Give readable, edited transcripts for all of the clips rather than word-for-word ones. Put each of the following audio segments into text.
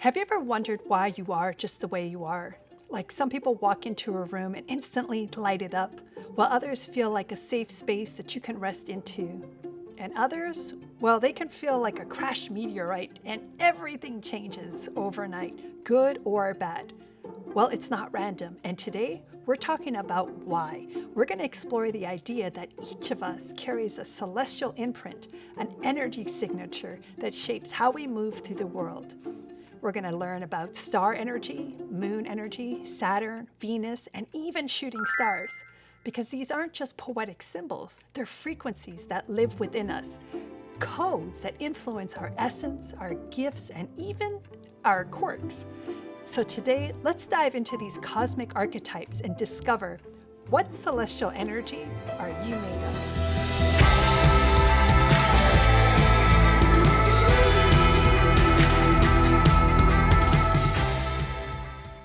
Have you ever wondered why you are just the way you are? Like some people walk into a room and instantly light it up, while others feel like a safe space that you can rest into. And others, well, they can feel like a crashed meteorite and everything changes overnight, good or bad. Well, it's not random, and today we're talking about why. We're going to explore the idea that each of us carries a celestial imprint, an energy signature that shapes how we move through the world. We're going to learn about star energy, moon energy, Saturn, Venus, and even shooting stars. Because these aren't just poetic symbols, they're frequencies that live within us, codes that influence our essence, our gifts, and even our quirks. So today, let's dive into these cosmic archetypes and discover what celestial energy are you made of?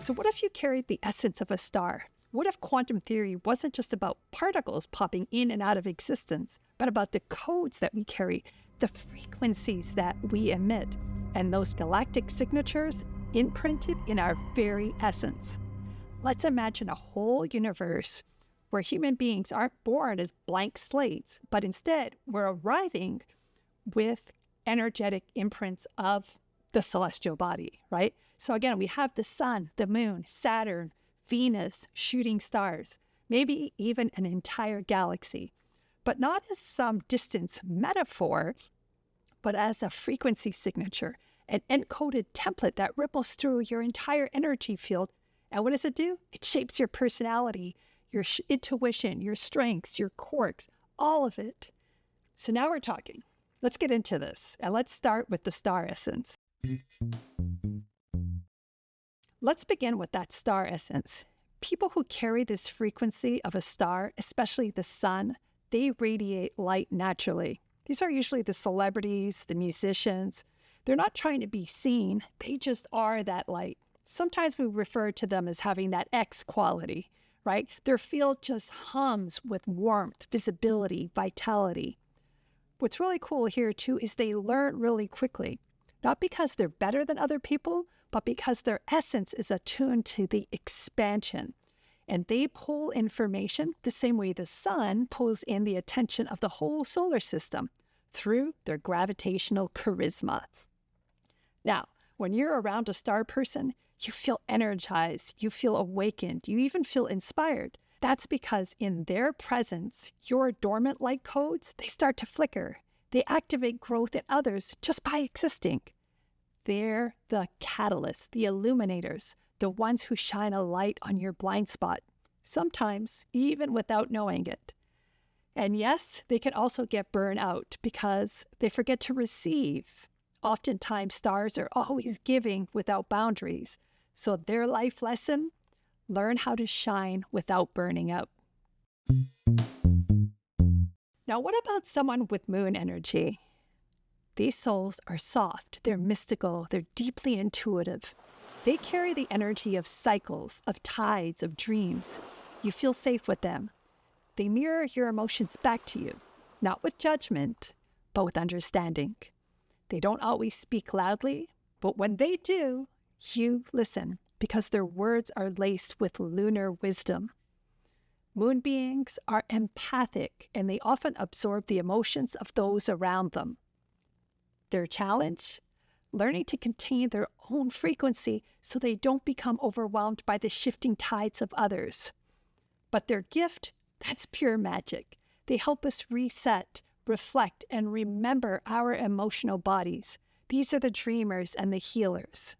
So what if you carried the essence of a star? What if quantum theory wasn't just about particles popping in and out of existence, but about the codes that we carry, the frequencies that we emit, and those galactic signatures imprinted in our very essence? Let's imagine a whole universe where human beings aren't born as blank slates, but instead we're arriving with energetic imprints of the celestial body, right? So again, we have the sun, the moon, Saturn, Venus, shooting stars, maybe even an entire galaxy, but not as some distant metaphor, but as a frequency signature, an encoded template that ripples through your entire energy field. And what does it do? It shapes your personality, your intuition, your strengths, your quirks, all of it. So now we're talking. Let's get into this, and let's start with the star essence. Let's begin with that star essence. People who carry this frequency of a star, especially the sun, they radiate light naturally. These are usually the celebrities, the musicians. They're not trying to be seen, they just are that light. Sometimes we refer to them as having that X quality, right? Their field just hums with warmth, visibility, vitality. What's really cool here too is they learn really quickly, not because they're better than other people, but because their essence is attuned to the expansion. And they pull information the same way the sun pulls in the attention of the whole solar system through their gravitational charisma. Now, when you're around a star person, you feel energized, you feel awakened, you even feel inspired. That's because in their presence, your dormant light codes, they start to flicker. They activate growth in others just by existing. They're the catalysts, the illuminators, the ones who shine a light on your blind spot, sometimes even without knowing it. And yes, they can also get burned out because they forget to receive. Oftentimes, stars are always giving without boundaries. So their life lesson, learn how to shine without burning out. Now, what about someone with moon energy? These souls are soft, they're mystical, they're deeply intuitive. They carry the energy of cycles, of tides, of dreams. You feel safe with them. They mirror your emotions back to you, not with judgment, but with understanding. They don't always speak loudly, but when they do, you listen because their words are laced with lunar wisdom. Moon beings are empathic, and they often absorb the emotions of those around them. Their challenge? Learning to contain their own frequency so they don't become overwhelmed by the shifting tides of others. But their gift? That's pure magic. They help us reset, reflect, and remember our emotional bodies. These are the dreamers and the healers.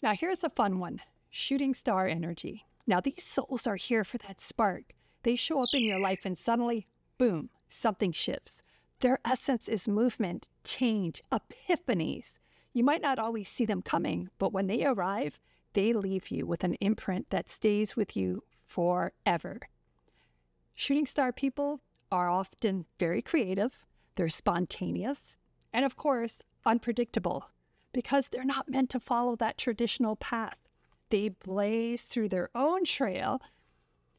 Now here's a fun one. Shooting star energy. Now these souls are here for that spark. They show up in your life and suddenly, boom, something shifts. Their essence is movement, change, epiphanies. You might not always see them coming, but when they arrive, they leave you with an imprint that stays with you forever. Shooting star people are often very creative, they're spontaneous, and of course, unpredictable, because they're not meant to follow that traditional path. They blaze through their own trail,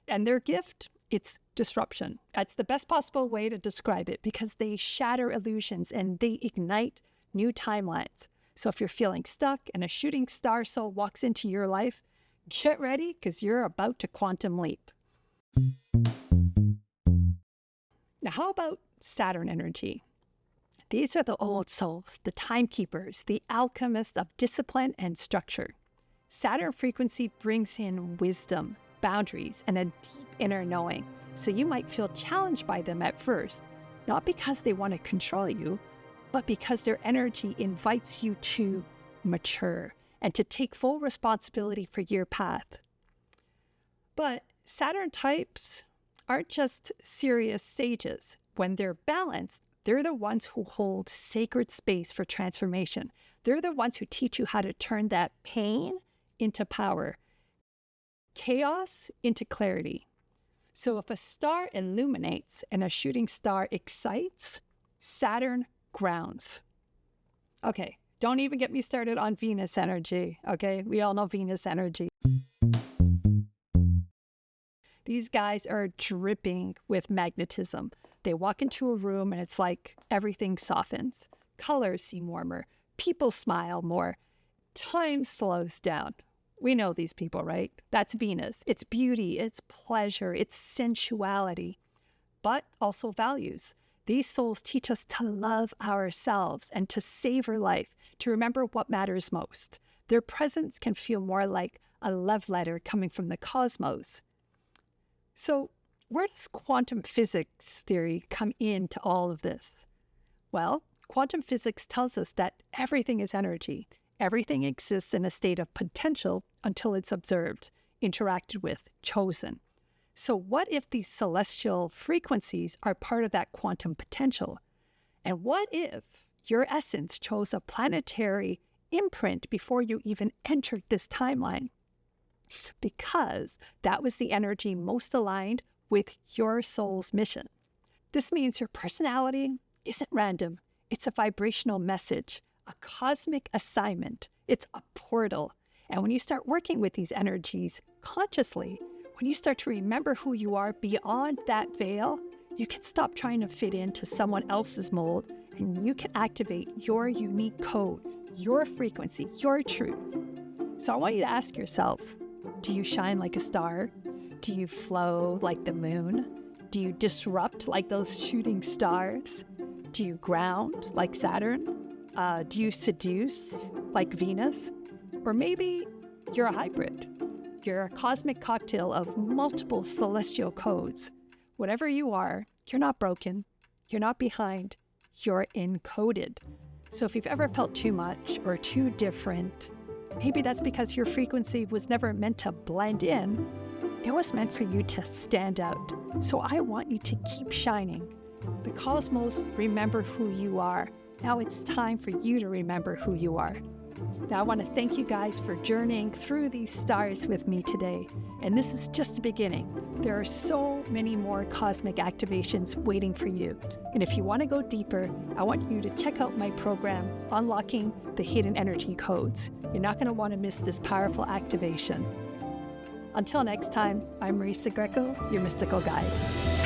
and their gift, it's disruption. That's the best possible way to describe it because they shatter illusions and they ignite new timelines. So if you're feeling stuck and a shooting star soul walks into your life, get ready because you're about to quantum leap. Now, how about Saturn energy? These are the old souls, the timekeepers, the alchemists of discipline and structure. Saturn frequency brings in wisdom, boundaries, and a deep inner knowing. So you might feel challenged by them at first, not because they want to control you, but because their energy invites you to mature and to take full responsibility for your path. But Saturn types aren't just serious sages. When they're balanced, they're the ones who hold sacred space for transformation. They're the ones who teach you how to turn that pain into power, chaos into clarity. So if a star illuminates and a shooting star excites, Saturn grounds. Okay, don't even get me started on Venus energy, okay? We all know Venus energy. These guys are dripping with magnetism. They walk into a room and it's like everything softens. Colors seem warmer. People smile more. Time slows down. We know these people, right? That's Venus. It's beauty, it's pleasure, it's sensuality, but also values. These souls teach us to love ourselves and to savor life, to remember what matters most. Their presence can feel more like a love letter coming from the cosmos. So, where does quantum physics theory come into all of this? Well, quantum physics tells us that everything is energy. Everything exists in a state of potential until it's observed, interacted with, chosen. So what if these celestial frequencies are part of that quantum potential? And what if your essence chose a planetary imprint before you even entered this timeline? Because that was the energy most aligned with your soul's mission. This means your personality isn't random. It's a vibrational message, a cosmic assignment. It's a portal. And when you start working with these energies consciously, when you start to remember who you are beyond that veil, you can stop trying to fit into someone else's mold and you can activate your unique code, your frequency, your truth. So I want you to ask yourself, do you shine like a star? Do you flow like the moon? Do you disrupt like those shooting stars? Do you ground like Saturn? Do you seduce like Venus? Or maybe you're a hybrid. You're a cosmic cocktail of multiple celestial codes. Whatever you are, you're not broken. You're not behind. You're encoded. So if you've ever felt too much or too different, maybe that's because your frequency was never meant to blend in. It was meant for you to stand out. So I want you to keep shining. The cosmos remember who you are. Now it's time for you to remember who you are. Now I want to thank you guys for journeying through these stars with me today. And this is just the beginning. There are so many more cosmic activations waiting for you. And if you want to go deeper, I want you to check out my program, Unlocking the Hidden Energy Codes. You're not going to want to miss this powerful activation. Until next time, I'm Marisa Grieco, your mystical guide.